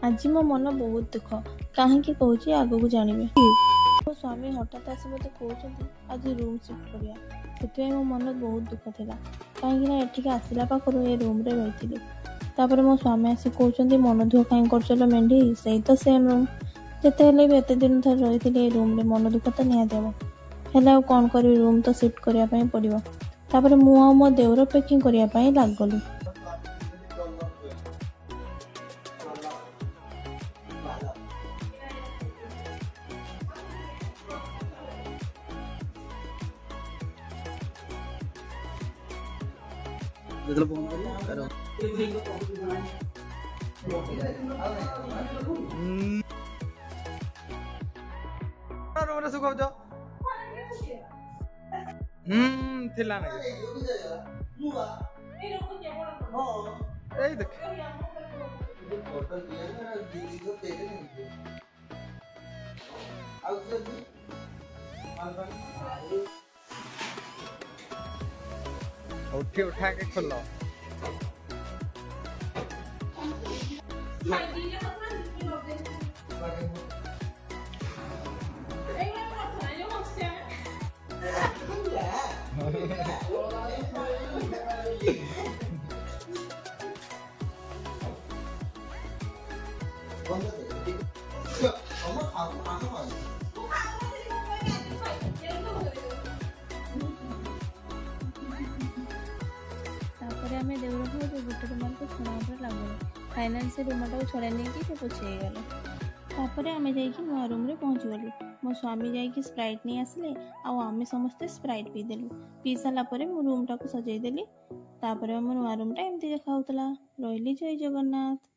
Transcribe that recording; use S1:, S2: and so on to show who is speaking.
S1: आज मो मन बहुत दुख कहीं कौच आग को जानवे मो स्वामी हठात आसी मत कहते आज रूम सिफ्ट करा से मो मन बहुत दुख था कहीं एठिक आसला पाखर ये रूम रे रही तापर मो स्वामी आसी कहते मन दुख कहीं कर मेढी से तो सेम रूम जिते भी एत दिन थर रही रूम रे मन दुख तो निहत हम कौन कर रूम तो सिफ्ट करने पड़ो तापर मु मो देवर पैकिंग करने लागलु
S2: फोन करो रूम सुखाऊ थिला ना देख उठा के खोलो
S1: आम देवर भाई गोटे रूम को छड़ा लगल फाइनाल से रूम टाक छड़ा नहीं पोछे गला आम जा नुआ रूम रे पहुँच गलु मो स्वामी जाकि स्प्राइट नहीं आसिले आम समस्ते स्प्राइट पीदेलु पी सारापर मो रूम टाक सजईदेली तापर मो नुआ रूम टा एमती देखा रही जय जगन्नाथ।